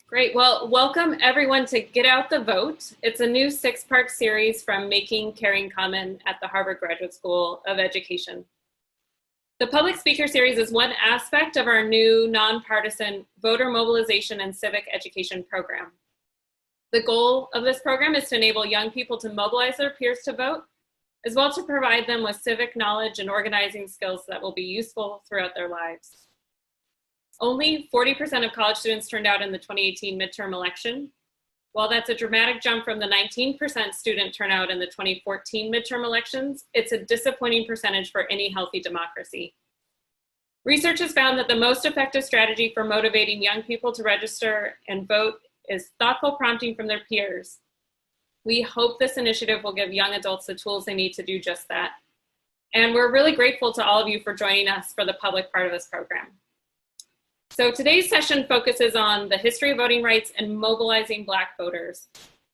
Great. Well, welcome everyone to Get Out the Vote. It's a new 6-part series from Making Caring Common at the Harvard Graduate School of Education. The public speaker series is one aspect of our new nonpartisan voter mobilization and civic education program. The goal of this program is to enable young people to mobilize their peers to vote, as well as to provide them with civic knowledge and organizing skills that will be useful throughout their lives. Only 40% of college students turned out in the 2018 midterm election. While that's a dramatic jump from the 19% student turnout in the 2014 midterm elections, it's a disappointing percentage for any healthy democracy. Research has found that the most effective strategy for motivating young people to register and vote is thoughtful prompting from their peers. We hope this initiative will give young adults the tools they need to do just that. And we're really grateful to all of you for joining us for the public part of this program. So today's session focuses on the history of voting rights and mobilizing Black voters.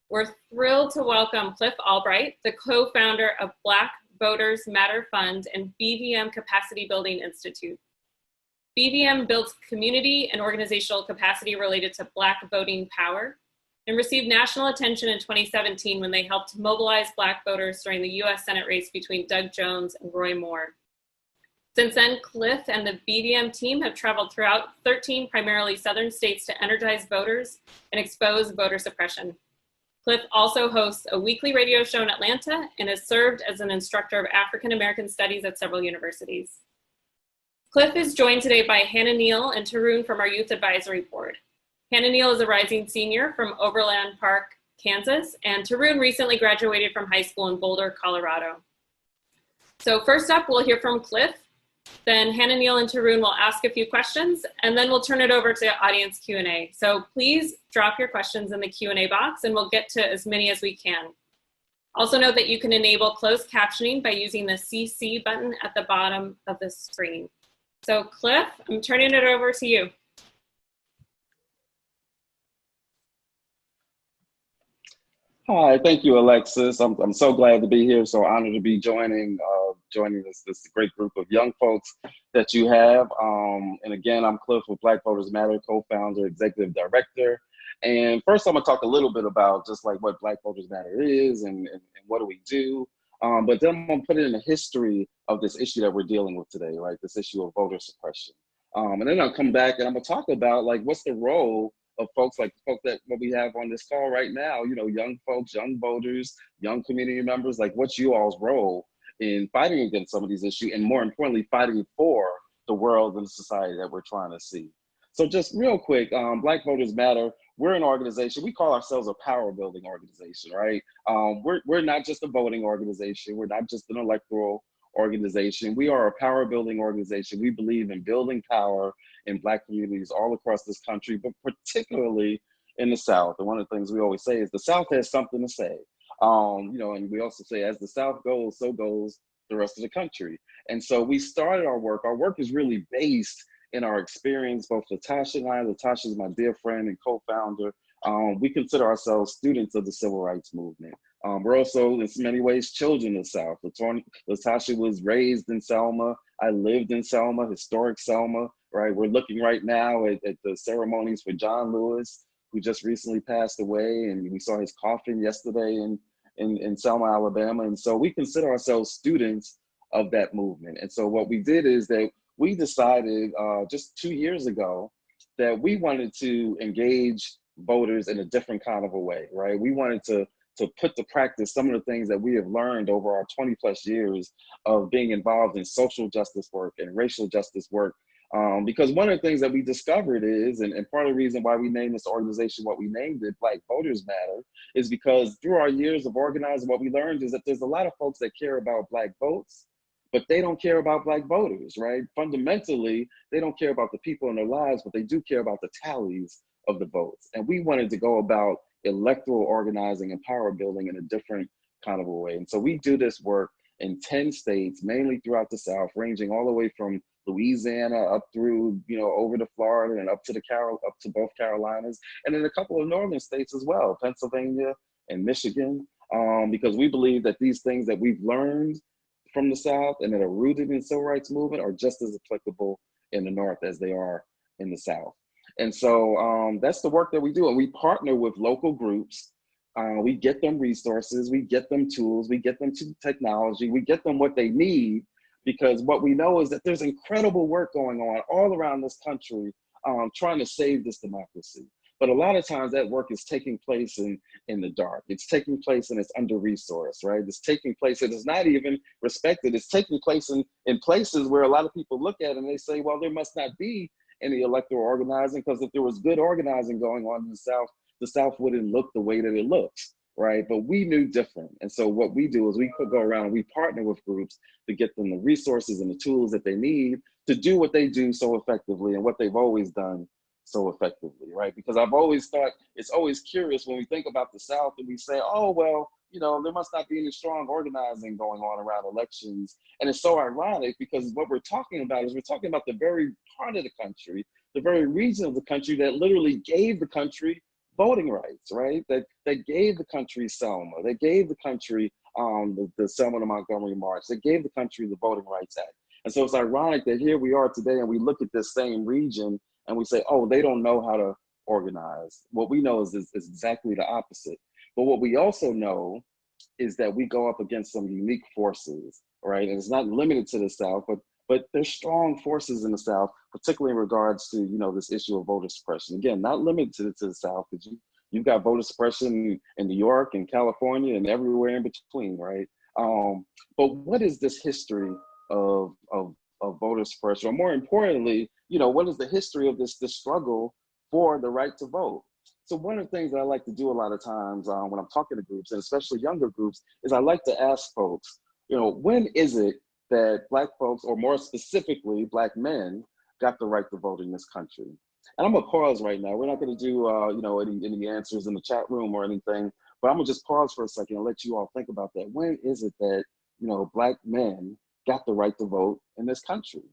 We're thrilled to welcome Cliff Albright, the co-founder of Black Voters Matter Fund and BVM Capacity Building Institute. BVM builds community and organizational capacity related to Black voting power and received national attention in 2017 when they helped mobilize Black voters during the US Senate race between Doug Jones and Roy Moore. Since then, Cliff and the BVM team have traveled throughout 13 primarily Southern states to energize voters and expose voter suppression. Cliff also hosts a weekly radio show in Atlanta and has served as an instructor of African Studies at several universities. Cliff is joined today by Hannah Neal and Tarun from our Youth Advisory Board. Hannah Neal is a rising senior from Overland Park, Kansas, and Tarun recently graduated from high school in Boulder, Colorado. So first up, we'll hear from Cliff. Then Hannah Neal and Tarun will ask a few questions, and then we'll turn it over to audience Q&A. So please drop your questions in the Q&A box, and we'll get to as many as we can. Also note that you can enable closed captioning by using the CC button at the bottom of the screen. So Cliff, I'm turning it over to you. Hi, thank you, Alexis. I'm so glad to be here. So honored to be joining this great group of young folks that you have. And again, I'm Cliff with Black Voters Matter, co-founder, executive director. And first, I'm gonna talk a little bit about just like what Black Voters Matter is and what do we do. But then I'm gonna put it in the history of this issue that we're dealing with today, right? This issue of voter suppression. And then I'll come back and I'm gonna talk about like what's the role of folks like the folks that what we have on this call right now, you know, young folks, young voters, young community members, like what's you all's role in fighting against some of these issues and more importantly, fighting for the world and the society that we're trying to see. So just real quick, Black Voters Matter, we're an organization, we call ourselves a power building organization, right? We're not just a voting organization, we're not just an electoral organization, we are a power building organization. We believe in building power in Black communities all across this country, but particularly in the South. And one of the things we always say is the South has something to say. You know, and we also say as the South goes, so goes the rest of the country. And so we started our work. Our work is really based in our experience, both Latasha and I. Latasha is my dear friend and co-founder. We consider ourselves students of the civil rights movement. We're also, in many ways, children of the South. Latasha was raised in Selma. I lived in Selma, historic Selma, right? We're looking right now at the ceremonies for John Lewis, who just recently passed away, and we saw his coffin yesterday in Selma, Alabama. And so we consider ourselves students of that movement. And so what we did is that we decided just 2 years ago that we wanted to engage voters in a different kind of a way, right? We wanted to put to practice some of the things that we have learned over our 20 plus years of being involved in social justice work and racial justice work. Because one of the things that we discovered is, and part of the reason why we named this organization what we named it, Black Voters Matter, is because through our years of organizing, what we learned is that there's a lot of folks that care about Black votes, but they don't care about Black voters, right? Fundamentally, they don't care about the people in their lives, but they do care about the tallies of the votes. And we wanted to go about electoral organizing and power building in a different kind of a way. And so we do this work in 10 states, mainly throughout the South, ranging all the way from Louisiana up through, you know, over to Florida and up to both Carolinas, and in a couple of northern states as well, Pennsylvania and Michigan, because we believe that these things that we've learned from the South and that are rooted in the civil rights movement are just as applicable in the North as they are in the South. And so that's the work that we do. And we partner with local groups. We get them resources, we get them tools, we get them to technology, we get them what they need, because what we know is that there's incredible work going on all around this country trying to save this democracy. But a lot of times that work is taking place in the dark. It's taking place and it's under-resourced, right? It's taking place, it is not even respected. It's taking place in places where a lot of people look at it and they say, well, there must not be any electoral organizing, because if there was good organizing going on in the South wouldn't look the way that it looks, right? But we knew different. And so what we do is we could go around and we partner with groups to get them the resources and the tools that they need to do what they do so effectively and what they've always done so effectively, right? Because I've always thought, it's always curious when we think about the South and we say, oh, well, you know, there must not be any strong organizing going on around elections. And it's so ironic, because what we're talking about is we're talking about the very part of the country, the very region of the country that literally gave the country voting rights, right? That gave the country Selma, that gave the country the Selma to Montgomery March, that gave the country the Voting Rights Act. And so it's ironic that here we are today and we look at this same region and we say, oh, they don't know how to organize. What we know is exactly the opposite. But what we also know is that we go up against some unique forces, right? And it's not limited to the South, but there's strong forces in the South, particularly in regards to, you know, this issue of voter suppression. Again, not limited to the South, because you've got voter suppression in New York and California and everywhere in between, right? But what is this history of voter suppression? Or more importantly, you know, what is the history of this struggle for the right to vote? So one of the things that I like to do a lot of times when I'm talking to groups, and especially younger groups, is I like to ask folks, you know, when is it that Black folks, or more specifically, Black men, got the right to vote in this country? And I'm gonna pause right now. We're not gonna do, you know, any answers in the chat room or anything, but I'm gonna just pause for a second and let you all think about that. When is it that, you know, Black men got the right to vote in this country?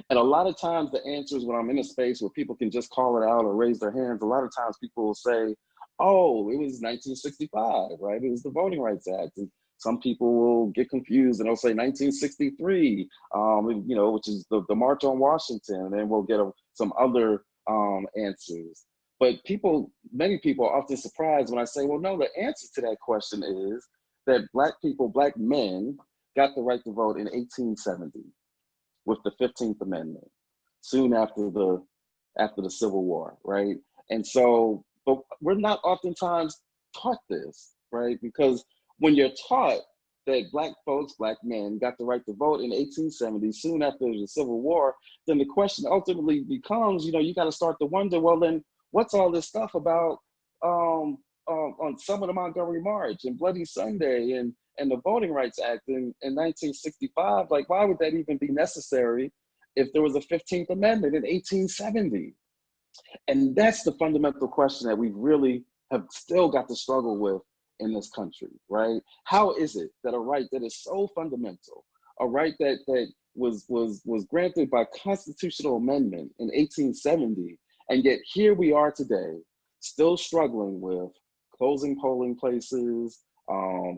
And a lot of times the answers, when I'm in a space where people can just call it out or raise their hands, a lot of times people will say, oh, it was 1965, right? It was the Voting Rights Act. And some people will get confused and they'll say 1963, you know, which is the March on Washington, and then we'll get some other answers. But many people are often surprised when I say, well, no, the answer to that question is that Black people, Black men, got the right to vote in 1870 with the 15th Amendment, soon after the Civil War, right? And so, but we're not oftentimes taught this, right? Because when you're taught that Black folks, Black men, got the right to vote in 1870, soon after the Civil War, then the question ultimately becomes, you know, you got to start to wonder, well, then what's all this stuff about on Selma to Montgomery March and Bloody Sunday and the Voting Rights Act in 1965? Like, why would that even be necessary if there was a 15th Amendment in 1870? And that's the fundamental question that we really have still got to struggle with in this country, right? How is it that a right that is so fundamental, a right that was granted by constitutional amendment in 1870, and yet here we are today, still struggling with closing polling places,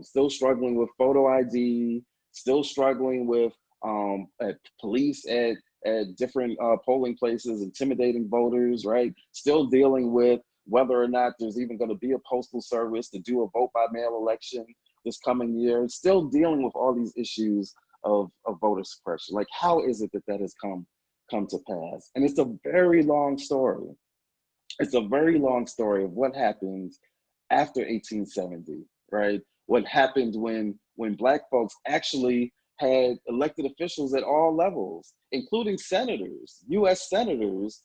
still struggling with photo ID, still struggling with police at different polling places, intimidating voters, right? Still dealing with whether or not there's even going to be a postal service to do a vote by mail election this coming year, still dealing with all these issues of voter suppression. Like, how is it that has come to pass? And it's a very long story. It's a very long story of what happened after 1870, right? What happened when Black folks actually had elected officials at all levels, including senators, US senators,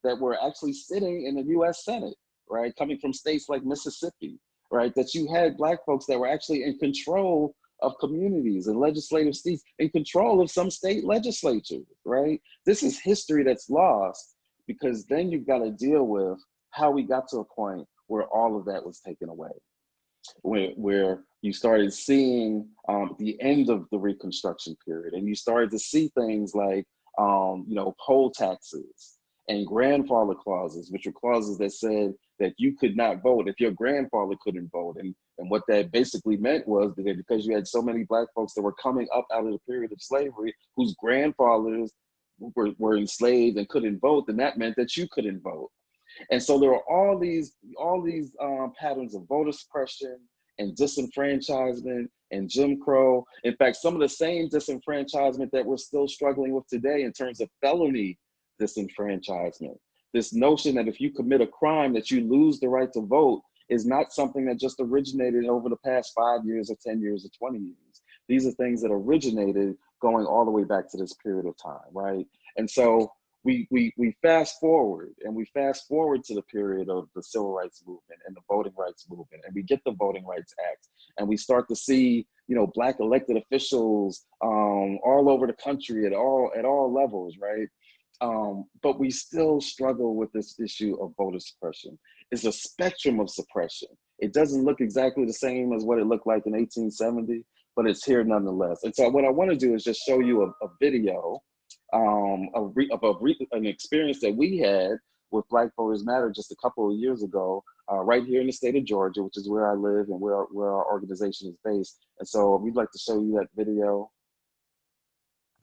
that were actually sitting in the US Senate, right? Coming from states like Mississippi, right? That you had Black folks that were actually in control of communities and legislative seats, in control of some state legislatures, right? This is history that's lost, because then you've got to deal with how we got to a point where all of that was taken away, where you started seeing the end of the Reconstruction period, and you started to see things like, you know, poll taxes and grandfather clauses, which are clauses that said that you could not vote if your grandfather couldn't vote. And what that basically meant was that because you had so many Black folks that were coming up out of the period of slavery, whose grandfathers were enslaved and couldn't vote, then that meant that you couldn't vote. And so there are all these patterns of voter suppression and disenfranchisement and Jim Crow. In fact, some of the same disenfranchisement that we're still struggling with today in terms of felony disenfranchisement. This notion that if you commit a crime that you lose the right to vote is not something that just originated over the past 5 years or 10 years or 20 years. These are things that originated going all the way back to this period of time, right? And so we fast forward to the period of the civil rights movement and the voting rights movement, and we get the Voting Rights Act, and we start to see, you know, Black elected officials all over the country at all levels, right? But we still struggle with this issue of voter suppression. It's a spectrum of suppression. It doesn't look exactly the same as what it looked like in 1870, but it's here nonetheless. And so what I want to do is just show you a video of an experience that we had with Black Voters Matter just a couple of years ago, right here in the state of Georgia, which is where I live and where our organization is based. And so we'd like to show you that video.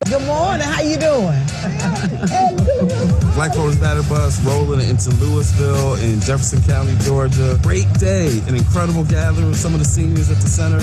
Good morning, how you doing? Black Voters Matter bus rolling into Louisville in Jefferson County, Georgia. Great day, an incredible gathering with some of the seniors at the center.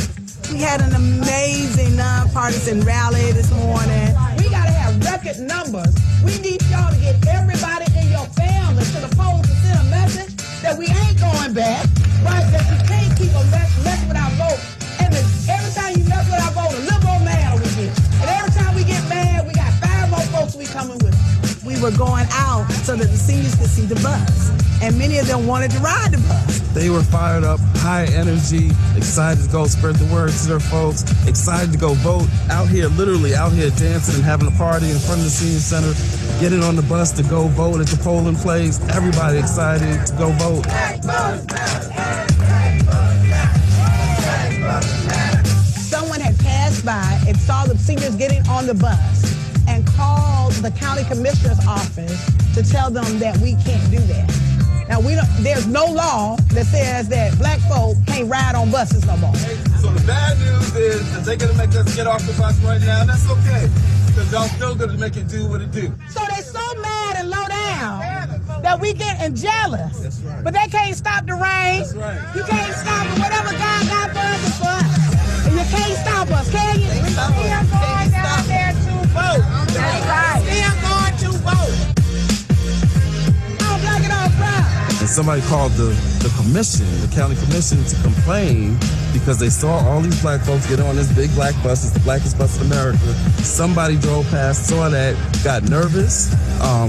We had an amazing nonpartisan rally this morning. We gotta have record numbers. We need y'all to get everybody in your family to the polls to send a message that we ain't going back, right? That you can't keep messing with our vote. And every time you mess with our vote, a little more mad we get. And every time we get mad, we got 5 more folks we coming with. We were going out so that the seniors could see the bus. And many of them wanted to ride the bus. They were fired up, high energy, excited to go spread the word to their folks, excited to go vote, literally out here dancing and having a party in front of the senior center, getting on the bus to go vote at the polling place. Everybody excited to go vote. Someone had passed by and saw the seniors getting on the bus and called the county commissioner's office to tell them that we can't do that. Now, there's no law that says that Black folk can't ride on buses no more. So the bad news is that they're going to make us get off the bus right now, and that's okay, because y'all still going to make it do what it do. So they so mad and low down that we getting jealous. That's right. But they can't stop the rain. That's right. You can't stop it. Whatever God got for us is for us. And you can't stop us, can you? We're still going down there to vote. That's right. Still going to vote. I'm Black and all proud. And somebody called the commission, the county commission, to complain because they saw all these Black folks get on this big black bus. It's the blackest bus in America. Somebody drove past, saw that, got nervous,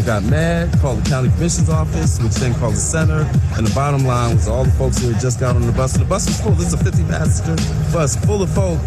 got mad, called the county commission's office, which then called the center. And the bottom line was all the folks who had just got on the bus. And the bus was full. This is a 50-passenger bus full of folk.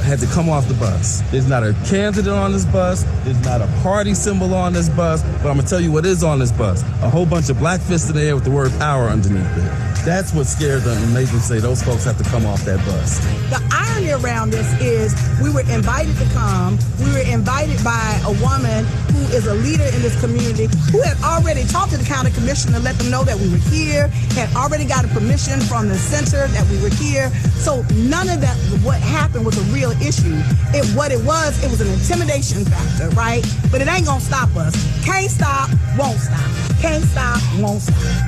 Had to come off the bus. There's not a candidate on this bus. There's not a party symbol on this bus. But I'm going to tell you what is on this bus. A whole bunch of black fists in the air with the word power underneath it. That's what scared them and made them say those folks have to come off that bus. The irony around this is we were invited to come. We were invited by a woman who is a leader in this community who had already talked to the county commission to let them know that we were here, had already got a permission from the center that we were here. So none of that, what happened was a real issue. What it was an intimidation factor, right? But it ain't gonna stop us. Can't stop, won't stop. Can't stop, won't stop.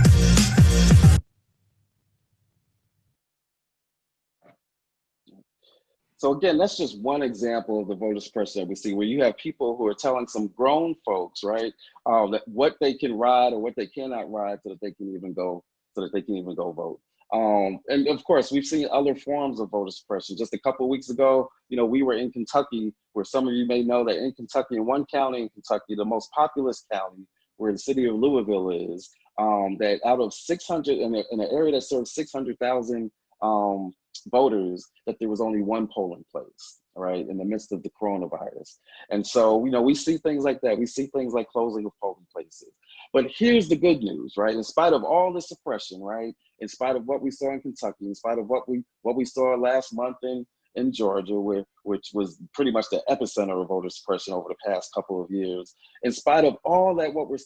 So again, that's just one example of the voter suppression that we see, where you have people who are telling some grown folks, right, that what they can ride or what they cannot ride so that they can even go vote. And of course, we've seen other forms of voter suppression. Just a couple of weeks ago, we were in Kentucky, where some of you may know that in Kentucky, in one county in Kentucky, the most populous county, where the city of Louisville is, that out of 600, in an area that serves 600,000 voters, that there was only one polling place, right, in the midst of the coronavirus. And so, we see things like that. We see things like closing of polling places. But here's the good news, right? In spite of all the suppression, right, in spite of what we saw in Kentucky, in spite of what we saw last month in Georgia, which was pretty much the epicenter of voter suppression over the past couple of years, in spite of all that, what we're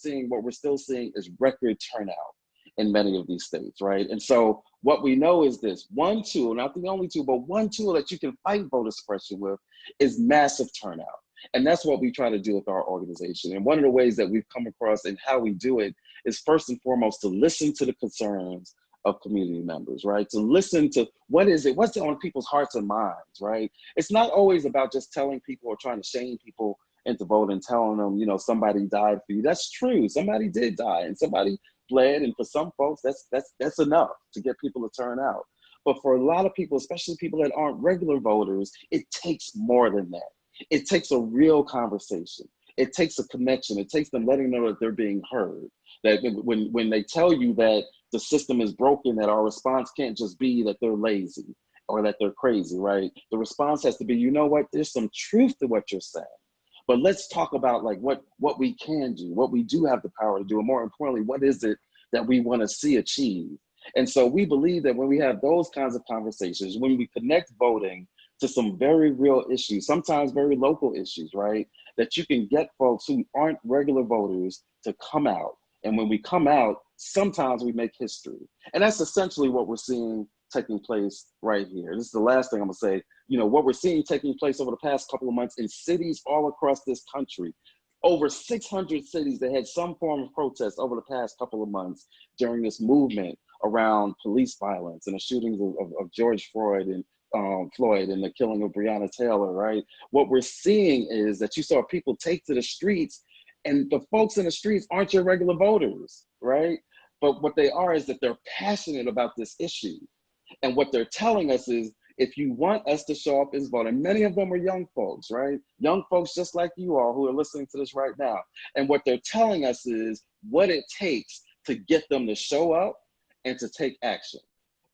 still seeing is record turnout in many of these states, right? And so what we know is this: one tool, not the only tool, but one tool that you can fight voter suppression with is massive turnout. And that's what we try to do with our organization. And one of the ways that we've come across and how we do it is first and foremost to listen to the concerns of community members, right? To listen to what's on people's hearts and minds, right? It's not always about just telling people or trying to shame people into voting and telling them, you know, somebody died for you. That's true. Somebody did die and somebody bled. And for some folks, that's enough to get people to turn out. But for a lot of people, especially people that aren't regular voters, it takes more than that. It takes a real conversation. It takes a connection. It takes them letting know that they're being heard. That when they tell you that the system is broken, that our response can't just be that they're lazy or that they're crazy, right? The response has to be, you know what, there's some truth to what you're saying. But let's talk about like what we can do, what we do have the power to do, and more importantly, what is it that we want to see achieved? And so we believe that when we have those kinds of conversations, when we connect voting to some very real issues, sometimes very local issues, right? That you can get folks who aren't regular voters to come out. And when we come out, sometimes we make history. And that's essentially what we're seeing taking place right here. This is the last thing I'm gonna say. You know, what we're seeing taking place over the past couple of months in cities all across this country, over 600 cities that had some form of protest over the past couple of months during this movement around police violence and the shootings of George Floyd and the killing of Breonna Taylor, right? What we're seeing is that you saw people take to the streets, and the folks in the streets aren't your regular voters, right? But what they are is that they're passionate about this issue. And what they're telling us is, if you want us to show up as vote, and many of them are young folks, right? Young folks just like you all who are listening to this right now. And what they're telling us is what it takes to get them to show up and to take action.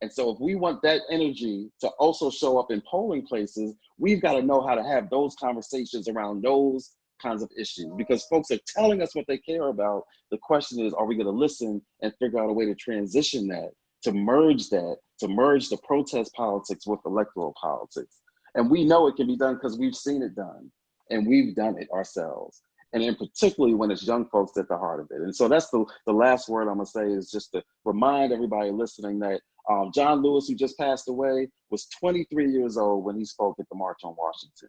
And so if we want that energy to also show up in polling places, we've got to know how to have those conversations around those kinds of issues, because folks are telling us what they care about. The question is, are we going to listen and figure out a way to transition that, to merge the protest politics with electoral politics? And we know it can be done because we've seen it done, and we've done it ourselves. And in particularly when it's young folks at the heart of it. And so that's the last word I'm gonna say, is just to remind everybody listening that John Lewis, who just passed away, was 23 years old when he spoke at the March on Washington.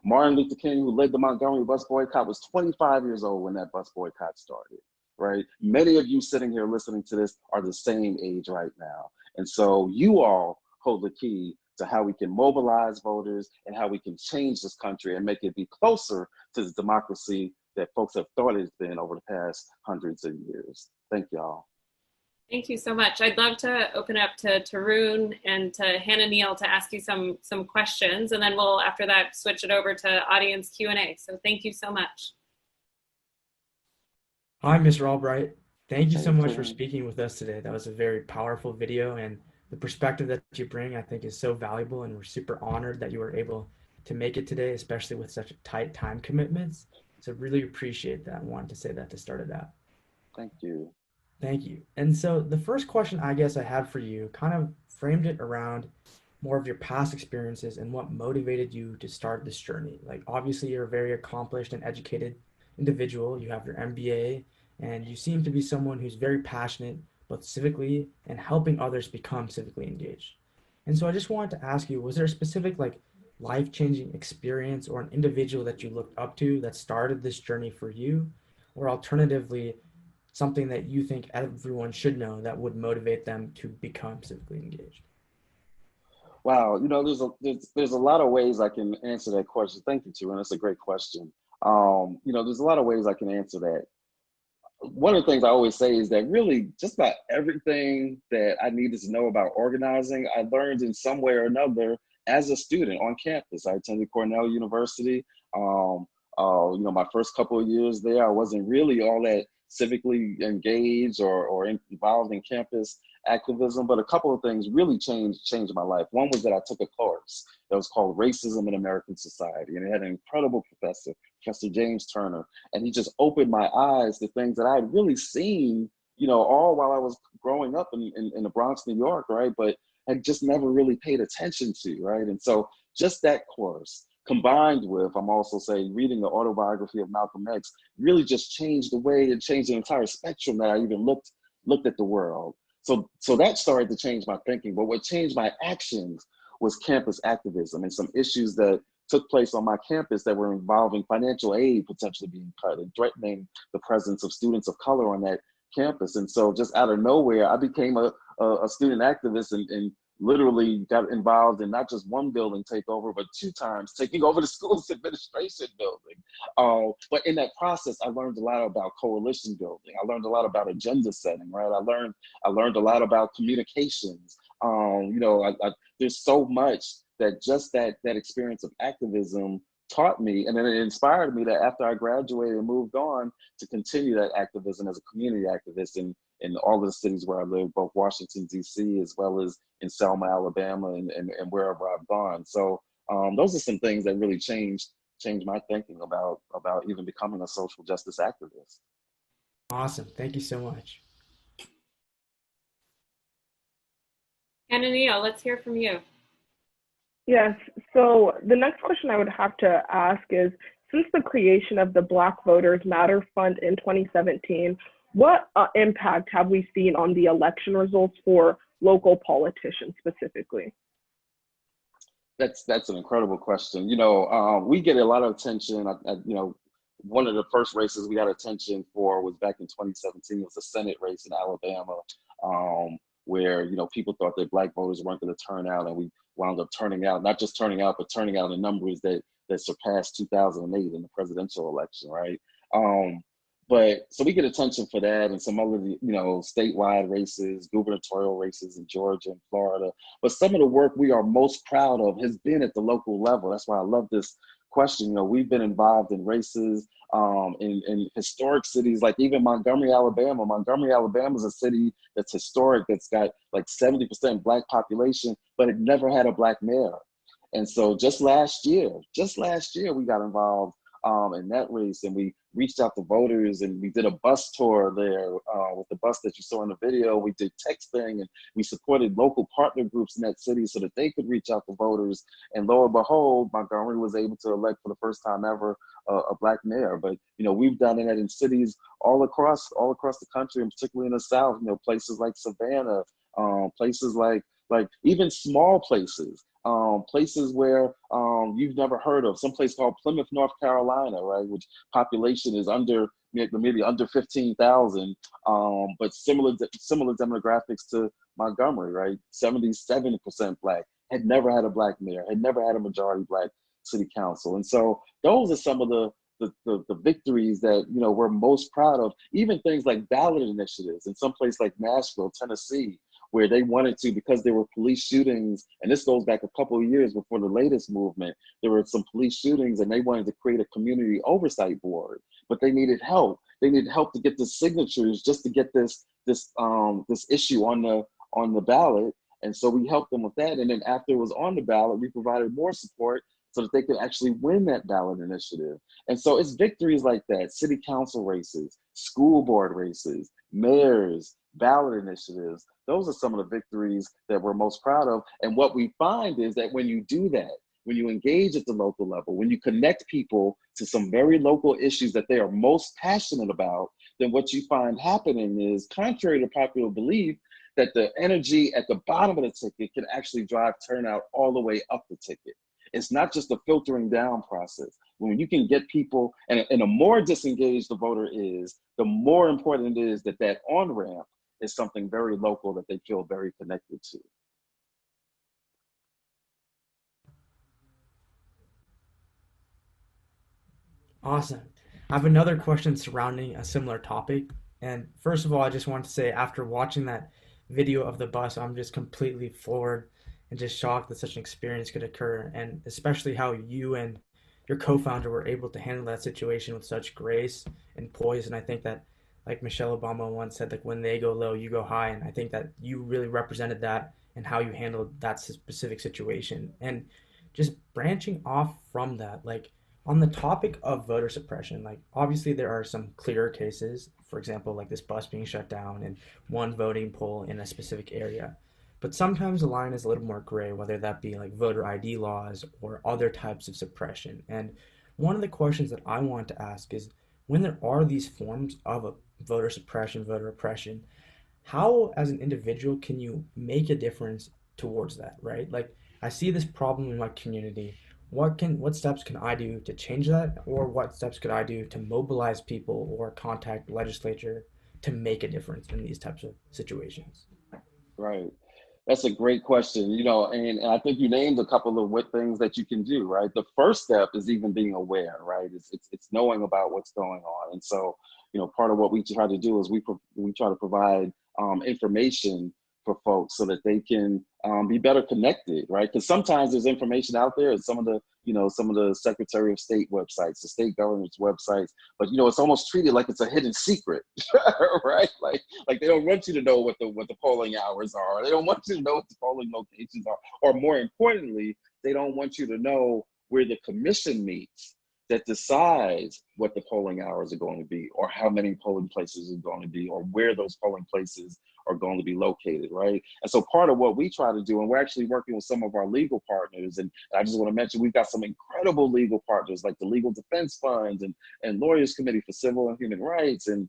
Martin Luther King, who led the Montgomery bus boycott, was 25 years old when that bus boycott started, right? Many of you sitting here listening to this are the same age right now. And so you all hold the key to how we can mobilize voters and how we can change this country and make it be closer to the democracy that folks have thought it's been over the past hundreds of years. Thank y'all. Thank you so much. I'd love to open up to Tarun and to Hannah Neal to ask you some questions, and then we'll, after that, switch it over to audience Q&A. So thank you so much. Hi, Mr. Albright. Thank you so much for speaking with us today. That was a very powerful video, and the perspective that you bring, I think, is so valuable, and we're super honored that you were able to make it today, especially with such tight time commitments. So really appreciate that. I wanted to say that to start it out. Thank you. Thank you. And so the first question I guess I had for you kind of framed it around more of your past experiences and what motivated you to start this journey. Like, obviously, you're a very accomplished and educated individual. You have your M.B.A, and you seem to be someone who's very passionate both civically and helping others become civically engaged. And so I just wanted to ask you, was there a specific like life-changing experience or an individual that you looked up to that started this journey for you? Or alternatively, something that you think everyone should know that would motivate them to become civically engaged? Wow, you know, there's a lot of ways I can answer that question. Thank you, Tarun. That's a great question. You know, there's a lot of ways I can answer that. One of the things I always say is that really just about everything that I needed to know about organizing, I learned in some way or another as a student on campus. I attended Cornell University. You know, my first couple of years there, I wasn't really all that civically engaged or involved in campus activism, but a couple of things really changed my life. One was that I took a course that was called Racism in American Society, and it had an incredible professor, Professor James Turner, and he just opened my eyes to things that I had really seen, you know, all while I was growing up in the Bronx, New York, right, but had just never really paid attention to, right? And so just that course, combined with, I'm also saying, reading the autobiography of Malcolm X, really just changed the way, it changed the entire spectrum that I even looked at the world. So that started to change my thinking, but what changed my actions was campus activism and some issues that took place on my campus that were involving financial aid potentially being cut and threatening the presence of students of color on that campus. And so just out of nowhere, I became a student activist and literally got involved in not just one building takeover, but 2 times taking over the school's administration building. But in that process, I learned a lot about coalition building. I learned a lot about agenda setting, right? I learned a lot about communications. There's so much that just that experience of activism taught me, and then it inspired me that after I graduated and moved on to continue that activism as a community activist in all of the cities where I live, both Washington, D.C., as well as in Selma, Alabama, and wherever I've gone. So those are some things that really changed my thinking about even becoming a social justice activist. Awesome. Thank you so much. Anania, let's hear from you. Yes, so the next question I would have to ask is, since the creation of the Black Voters Matter Fund in 2017, what impact have we seen on the election results for local politicians specifically? That's an incredible question. We get a lot of attention. One of the first races we got attention for was back in 2017. It was a Senate race in Alabama, where people thought that Black voters weren't going to turn out, and we wound up turning out, not just turning out, but turning out in numbers that surpassed 2008 in the presidential election, right? But so we get attention for that and some other, statewide races, gubernatorial races in Georgia and Florida. But some of the work we are most proud of has been at the local level. That's why I love this question. We've been involved in races in historic cities, like even Montgomery, Alabama. Montgomery, Alabama is a city that's historic, that's got like 70% Black population, but it never had a Black mayor. And so just last year, we got involved in that race, and we reached out to voters, and we did a bus tour there with the bus that you saw in the video. We did texting, and we supported local partner groups in that city so that they could reach out to voters. And lo and behold, Montgomery was able to elect for the first time ever a Black mayor. But we've done it in cities all across the country, and particularly in the South. Places like Savannah, places like even small places. Places where you've never heard of, some place called Plymouth, North Carolina, right, which population is maybe under 15,000, but similar demographics to Montgomery, right? 77% Black, had never had a Black mayor, had never had a majority Black city council. And so those are some of the victories that we're most proud of. Even things like ballot initiatives in some place like Nashville, Tennessee, where they wanted to, because there were police shootings, and this goes back a couple of years before the latest movement, there were some police shootings, and they wanted to create a community oversight board, but they needed help. They needed help to get the signatures just to get this issue on the ballot. And so we helped them with that. And then after it was on the ballot, we provided more support so that they could actually win that ballot initiative. And so it's victories like that: city council races, school board races, mayors, ballot initiatives. Those are some of the victories that we're most proud of. And what we find is that when you do that, when you engage at the local level, when you connect people to some very local issues that they are most passionate about, then what you find happening is, contrary to popular belief, that the energy at the bottom of the ticket can actually drive turnout all the way up the ticket. It's not just a filtering down process. When you can get people, and the more disengaged the voter is, the more important it is that on-ramp is something very local that they feel very connected to. Awesome. I have another question surrounding a similar topic. And first of all, I just want to say, after watching that video of the bus, I'm just completely floored and just shocked that such an experience could occur, and especially how you and your co-founder were able to handle that situation with such grace and poise. And I think that, like Michelle Obama once said, like, when they go low, you go high. And I think that you really represented that and how you handled that specific situation. And just branching off from that, like, on the topic of voter suppression, like, obviously there are some clearer cases, for example, like this bus being shut down and one voting poll in a specific area. But sometimes the line is a little more gray, whether that be like voter ID laws or other types of suppression. And one of the questions that I want to ask is, when there are these forms of a voter suppression, voter oppression, how as an individual can you make a difference towards that, right? Like, I see this problem in my community what steps can I do to change that, or what steps could I do to mobilize people or contact legislature to make a difference in these types of situations? Right. That's a great question, and I think you named a couple of what things that you can do, right? The first step is even being aware, right? It's knowing about what's going on. And so, part of what we try to do is we try to provide information for folks so that they can be better connected, right? Because sometimes there's information out there, and some of the Secretary of State websites, the state government's websites, but it's almost treated like it's a hidden secret, right? Like they don't want you to know what the polling hours are. They don't want you to know what the polling locations are, or more importantly, they don't want you to know where the commission meets that decides what the polling hours are going to be, or how many polling places are going to be, or where those polling places are going to be located, right? And so part of what we try to do, and we're actually working with some of our legal partners, and I just want to mention we've got some incredible legal partners like the Legal Defense Funds and Lawyers Committee for Civil and Human Rights, and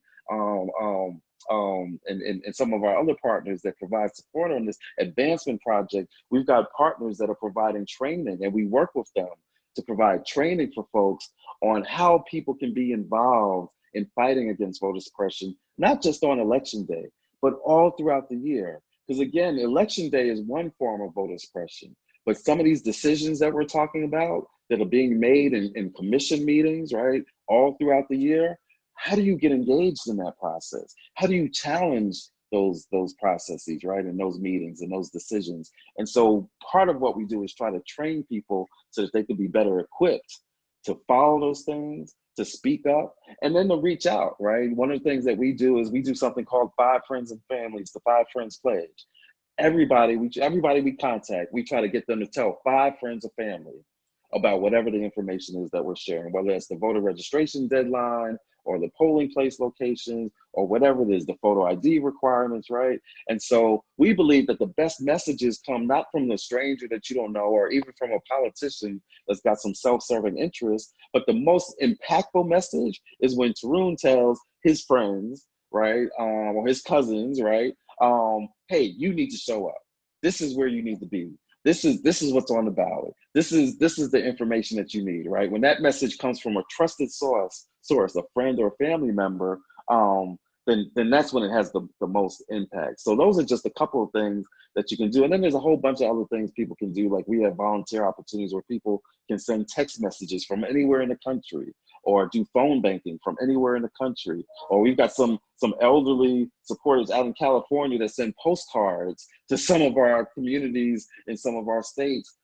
some of our other partners that provide support on this advancement project. We've got partners that are providing training, and we work with them to provide training for folks on how people can be involved in fighting against voter suppression, not just on election day, but all throughout the year. Because again, election day is one form of voter suppression, but some of these decisions that we're talking about that are being made in commission meetings, right, all throughout the year, how do you get engaged in that process? How do you challenge those processes, right, and those meetings and those decisions? And so part of what we do is try to train people so that they can be better equipped to follow those things, to speak up, and then to reach out, right? One of the things that we do is we do something called 5 Friends and Families, the 5 Friends Pledge. Everybody we contact, we try to get them to tell 5 friends or family about whatever the information is that we're sharing, whether it's the voter registration deadline or the polling place locations or whatever it is, the photo ID requirements, right? And so we believe that the best messages come not from the stranger that you don't know, or even from a politician that's got some self-serving interests, but the most impactful message is when Tarun tells his friends, right, or his cousins, right, hey, you need to show up. This is where you need to be. This is what's on the ballot. This is the information that you need, right? When that message comes from a trusted source, a friend or a family member, then that's when it has the most impact. So those are just a couple of things that you can do. And then there's a whole bunch of other things people can do. Like we have volunteer opportunities where people can send text messages from anywhere in the country, or do phone banking from anywhere in the country. Or we've got some elderly supporters out in California that send postcards to some of our communities in some of our states,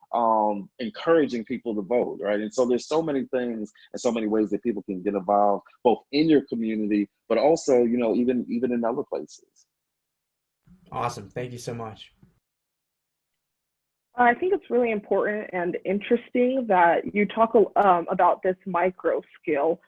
encouraging people to vote, right? And so there's so many things and so many ways that people can get involved, both in your community, but also, even in other places. Awesome. Thank you so much. I think it's really important and interesting that you talk about this micro scale,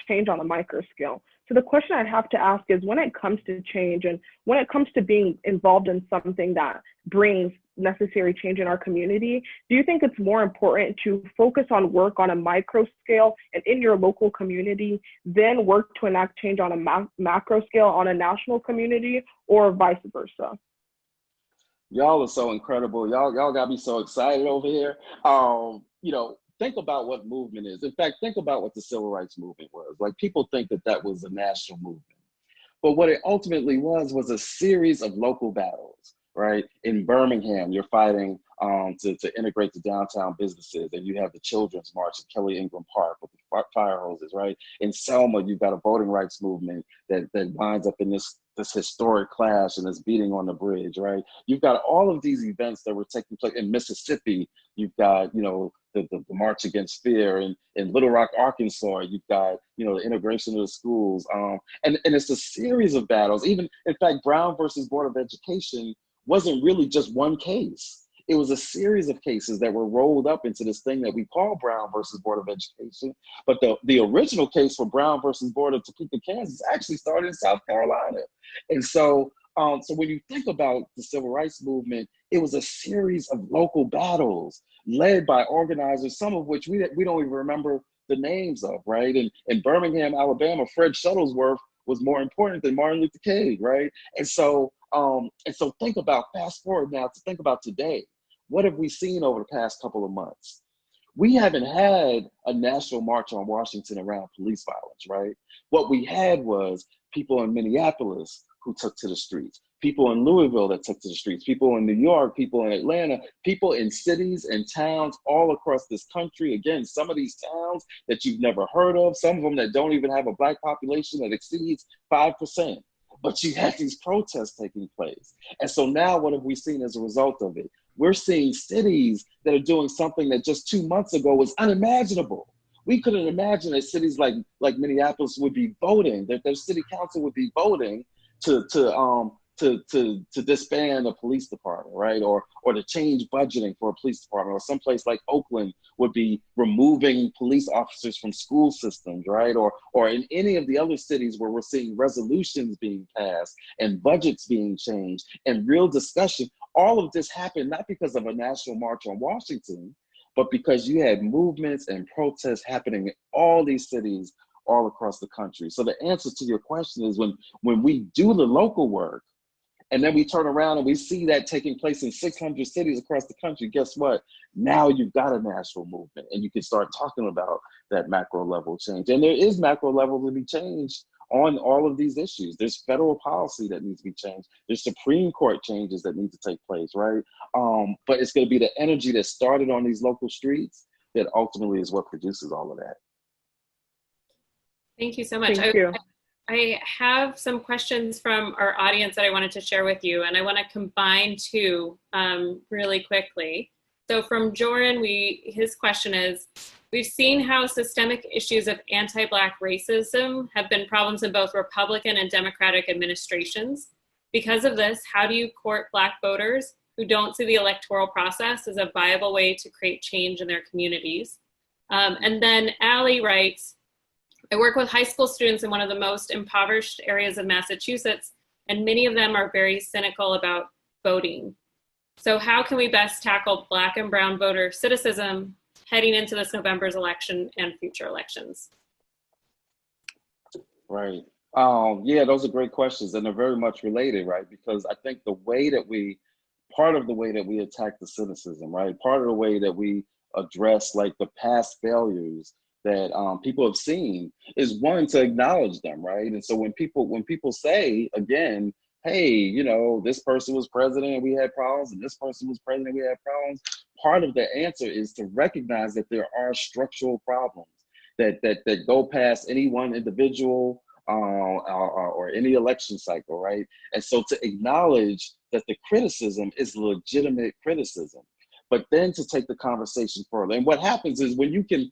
change on a micro scale. So the question I'd have to ask is, when it comes to change and when it comes to being involved in something that brings necessary change in our community, do you think it's more important to focus on work on a micro scale and in your local community, then work to enact change on a macro scale on a national community, or vice versa? Y'all are so incredible. Y'all got me so excited over here. Think about what movement is. In fact, think about what the civil rights movement was. Like, people think that was a national movement. But what it ultimately was a series of local battles, right? In Birmingham, you're fighting to integrate the downtown businesses, and you have the Children's March at Kelly Ingram Park with the fire hoses, right? In Selma, you've got a voting rights movement that winds up in this historic clash and this beating on the bridge, right? You've got all of these events that were taking place in Mississippi. You've got, the March Against Fear, and in Little Rock, Arkansas, you've got, the integration of the schools. And it's a series of battles. Even, in fact, Brown versus Board of Education wasn't really just one case. It was a series of cases that were rolled up into this thing that we call Brown versus Board of Education. But the original case for Brown versus Board of Topeka, Kansas actually started in South Carolina. And so when you think about the civil rights movement, it was a series of local battles led by organizers, some of which we don't even remember the names of, right? And in Birmingham, Alabama, Fred Shuttlesworth was more important than Martin Luther King, right? And so fast forward now to think about today. What have we seen over the past couple of months? We haven't had a national march on Washington around police violence, right? What we had was people in Minneapolis who took to the streets, people in Louisville that took to the streets, people in New York, people in Atlanta, people in cities and towns all across this country. Again, some of these towns that you've never heard of, some of them that don't even have a Black population that exceeds 5%. But you had these protests taking place. And so now what have we seen as a result of it? We're seeing cities that are doing something that just 2 months ago was unimaginable. We couldn't imagine that cities like Minneapolis would be voting, that their city council would be voting to disband a police department, right? Or to change budgeting for a police department, or someplace like Oakland would be removing police officers from school systems, right? Or in any of the other cities where we're seeing resolutions being passed and budgets being changed and real discussion. All of this happened not because of a national march on Washington, but because you had movements and protests happening in all these cities all across the country. So the answer to your question is when we do the local work, and then we turn around and we see that taking place in 600 cities across the country, guess what? Now you've got a national movement and you can start talking about that macro level change. And there is macro level to be changed on all of these issues. There's federal policy that needs to be changed. There's Supreme Court changes that need to take place, right? But it's gonna be the energy that started on these local streets that ultimately is what produces all of that. Thank you so much. Thank you. I have some questions from our audience that I wanted to share with you, and I want to combine two really quickly. So from Joran, his question is, we've seen how systemic issues of anti-Black racism have been problems in both Republican and Democratic administrations. Because of this, how do you court Black voters who don't see the electoral process as a viable way to create change in their communities? And then Allie writes, I work with high school students in one of the most impoverished areas of Massachusetts, and many of them are very cynical about voting. So how can we best tackle Black and brown voter cynicism heading into this November's election and future elections? Right. Yeah, those are great questions, and they're very much related, right? Because I think part of the way that we attack the cynicism, right? Part of the way that we address like the past failures that people have seen is one, to acknowledge them, right? And so when people say, again, hey, you know, this person was president and we had problems, and this person was president and we had problems, part of the answer is to recognize that there are structural problems that go past any one individual or any election cycle, right? And so to acknowledge that the criticism is legitimate criticism, but then to take the conversation further. And what happens is when you can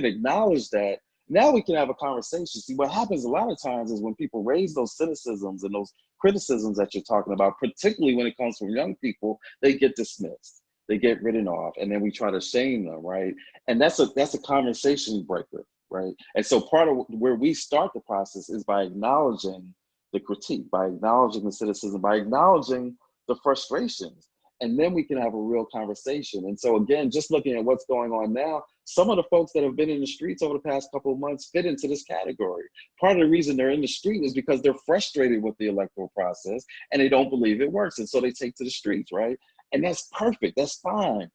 acknowledge that, now we can have a conversation. See, what happens a lot of times is when people raise those cynicisms and those criticisms that you're talking about, particularly when it comes from young people, they get dismissed, they get written off, and then we try to shame them, right? And that's a conversation breaker, right? And so part of where we start the process is by acknowledging the critique, by acknowledging the cynicism, by acknowledging the frustrations. And then we can have a real conversation. And so again, just looking at what's going on now, some of the folks that have been in the streets over the past couple of months fit into this category. Part of the reason they're in the street is because they're frustrated with the electoral process and they don't believe it works. And so they take to the streets, right? And that's perfect, that's fine.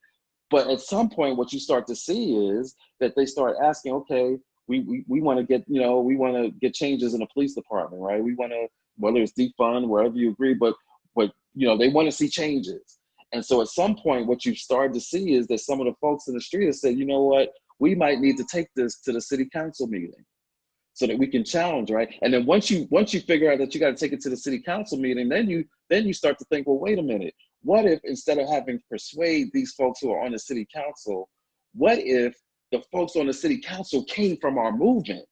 But at some point, what you start to see is that they start asking, okay, we want to get, we want to get changes in the police department, right? We want to, whether it's defund, wherever you agree, but they want to see changes. And so at some point, what you've started to see is that some of the folks in the street have said, you know what, we might need to take this to the city council meeting so that we can challenge, right? And then once you figure out that you got to take it to the city council meeting, then you start to think, well, wait a minute, what if instead of having to persuade these folks who are on the city council, what if the folks on the city council came from our movement?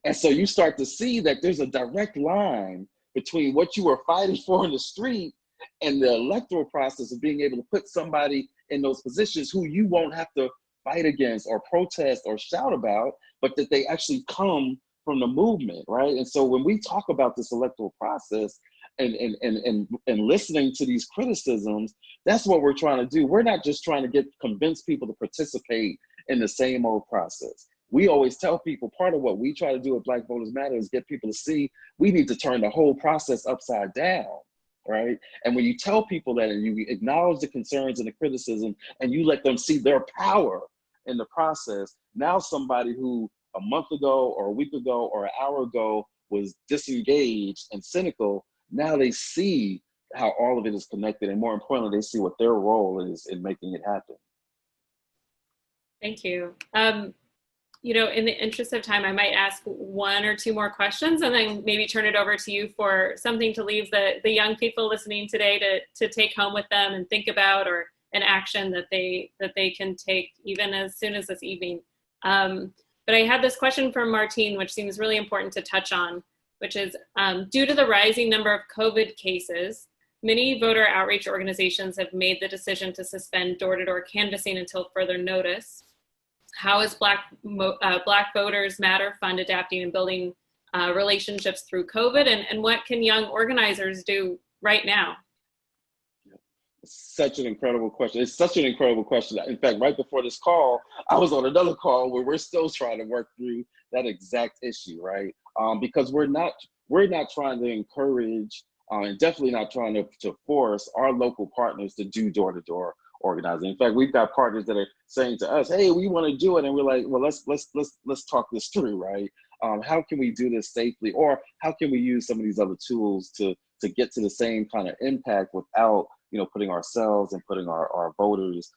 And so you start to see that there's a direct line between what you were fighting for in the street and the electoral process of being able to put somebody in those positions who you won't have to fight against or protest or shout about, but that they actually come from the movement, right? And so when we talk about this electoral process and listening to these criticisms, that's what we're trying to do. We're not just trying to convince people to participate in the same old process. We always tell people part of what we try to do at Black Voters Matter is get people to see we need to turn the whole process upside down. Right? And when you tell people that and you acknowledge the concerns and the criticism and you let them see their power in the process. Now somebody who a month ago or a week ago or an hour ago was disengaged and cynical, now they see how all of it is connected, and more importantly, they see what their role is in making it happen. Thank you. You know, in the interest of time, I might ask one or two more questions and then maybe turn it over to you for something to leave the young people listening today to take home with them and think about, or an action that they can take even as soon as this evening. But I had this question from Martine, which seems really important to touch on, which is, due to the rising number of COVID cases, many voter outreach organizations have made the decision to suspend door-to-door canvassing until further notice. How is Black Voters Matter Fund adapting and building relationships through COVID? And what can young organizers do right now? Such an incredible question. It's such an incredible question. In fact, right before this call, I was on another call where we're still trying to work through that exact issue, right? Because we're not trying to encourage and definitely not trying to force our local partners to do door-to-door organizing. In fact, we've got partners that are saying to us, "Hey, we want to do it," and we're like, "Well, let's talk this through, right? How can we do this safely, or how can we use some of these other tools to get to the same kind of impact without, you know, putting ourselves and putting our voters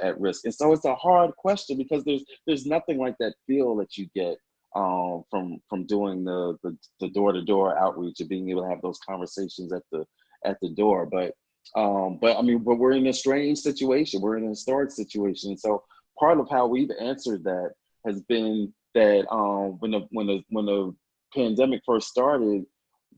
at risk?" And so it's a hard question, because there's nothing like that feel that you get from doing the door-to-door outreach and being able to have those conversations at the door. But I mean, but we're in a strange situation. We're in a historic situation. And so part of how we've answered that has been that when the pandemic first started,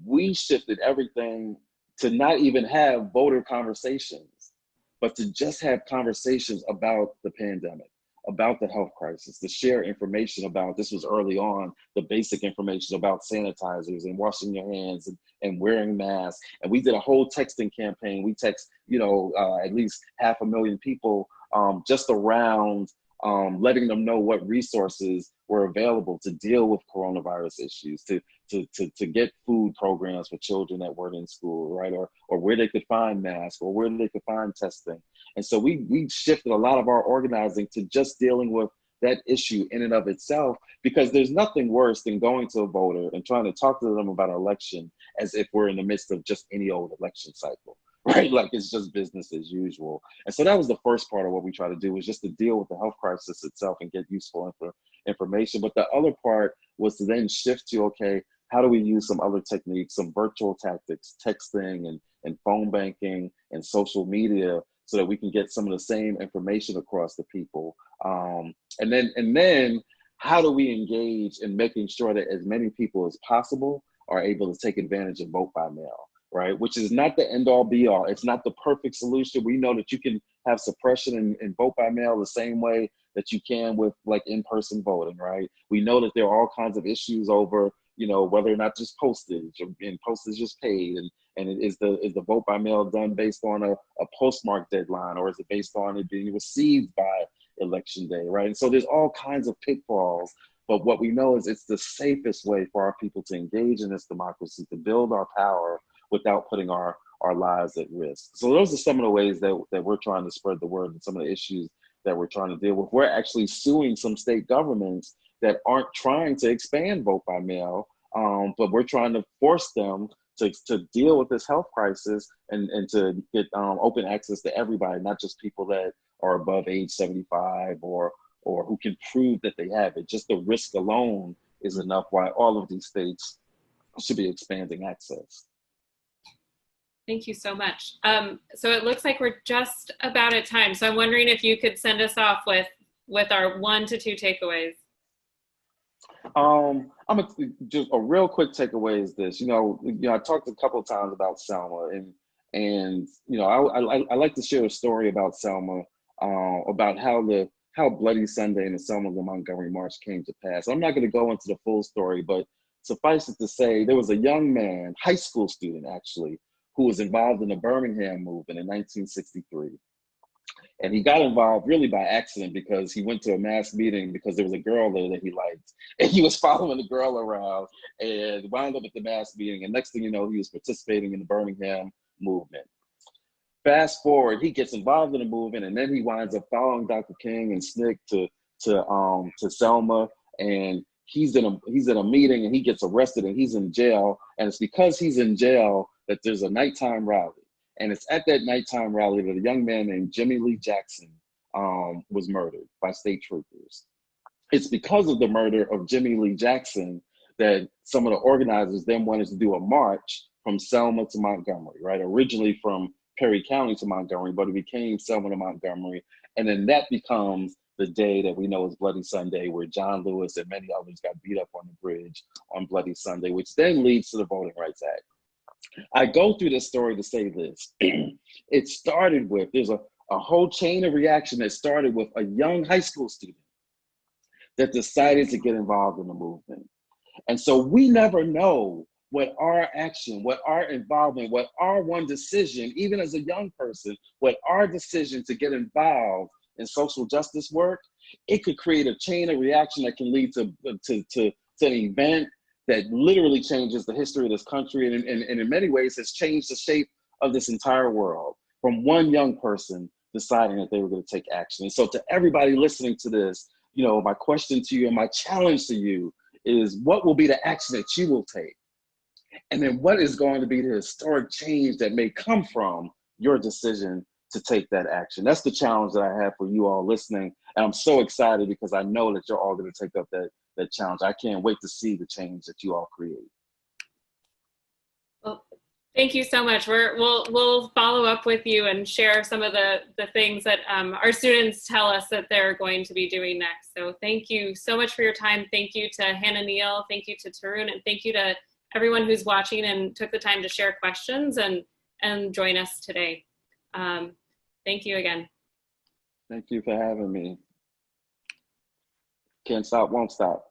we shifted everything to not even have voter conversations, but to just have conversations about the pandemic, about the health crisis, to share information about, this was early on, the basic information about sanitizers and washing your hands and wearing masks. And we did a whole texting campaign. We text, you know, at least 500,000 people just around letting them know what resources were available to deal with coronavirus issues, to get food programs for children that weren't in school, right? Or where they could find masks, or where they could find testing. And so we shifted a lot of our organizing to just dealing with that issue in and of itself, because there's nothing worse than going to a voter and trying to talk to them about an election as if we're in the midst of just any old election cycle, right? Like it's just business as usual. And so that was the first part of what we try to do, was just to deal with the health crisis itself and get useful information. But the other part was to then shift to, okay, how do we use some other techniques, some virtual tactics, texting and phone banking and social media, so that we can get some of the same information across to people. And then how do we engage in making sure that as many people as possible are able to take advantage of vote by mail, right? Which is not the end all be all. It's not the perfect solution. We know that you can have suppression and vote by mail the same way that you can with like in-person voting, right? We know that there are all kinds of issues over, you know, whether or not just postage, and postage is paid, and is the vote by mail done based on a postmark deadline, or is it based on it being received by election day, right? And so there's all kinds of pitfalls, but what we know is it's the safest way for our people to engage in this democracy, to build our power without putting our lives at risk. So those are some of the ways that we're trying to spread the word, and some of the issues that we're trying to deal with. We're actually suing some state governments that aren't trying to expand vote by mail, but we're trying to force them to deal with this health crisis and to get open access to everybody, not just people that are above age 75 or who can prove that they have it. Just the risk alone is enough why all of these states should be expanding access. Thank you so much. So it looks like we're just about at time. So I'm wondering if you could send us off with our 1 to 2 takeaways. Just a real quick takeaway is this. You know, I talked a couple of times about Selma, and you know, I like to share a story about Selma, about how Bloody Sunday and the Selma to Montgomery March came to pass. I'm not going to go into the full story, but suffice it to say, there was a young man, high school student actually, who was involved in the Birmingham movement in 1963. And he got involved really by accident, because he went to a mass meeting because there was a girl there that he liked. And he was following the girl around and wound up at the mass meeting. And next thing you know, he was participating in the Birmingham movement. Fast forward, he gets involved in the movement, and then he winds up following Dr. King and SNCC to Selma, and he's in a meeting and he gets arrested and he's in jail, and it's because he's in jail that there's a nighttime rally, and it's at that nighttime rally that a young man named Jimmy Lee Jackson was murdered by state troopers. It's because of the murder of Jimmy Lee Jackson that some of the organizers then wanted to do a march from Selma to Montgomery, right? Originally from Perry County to Montgomery, but it became Selma to Montgomery. And then that becomes the day that we know as Bloody Sunday, where John Lewis and many others got beat up on the bridge on Bloody Sunday, which then leads to the Voting Rights Act. I go through this story to say this. It started with, there's a whole chain of reaction that started with a young high school student that decided to get involved in the movement. And so we never know what our action, what our involvement, what our one decision, even as a young person, what our decision to get involved in social justice work, it could create a chain of reaction that can lead to an event that literally changes the history of this country, and in many ways has changed the shape of this entire world from one young person deciding that they were going to take action. And so to everybody listening to this, you know, my question to you and my challenge to you is, what will be the action that you will take? And then what is going to be the historic change that may come from your decision to take that action? That's the challenge that I have for you all listening. And I'm so excited because I know that you're all going to take up that challenge. I can't wait to see the change that you all create. Well, thank you so much. We'll follow up with you and share some of the things that our students tell us that they're going to be doing next. So thank you so much for your time. Thank you to Hannah Neal. Thank you to Tarun, and thank you to everyone who's watching and took the time to share questions and join us today. Thank you again. Thank you for having me. Can't stop, won't stop.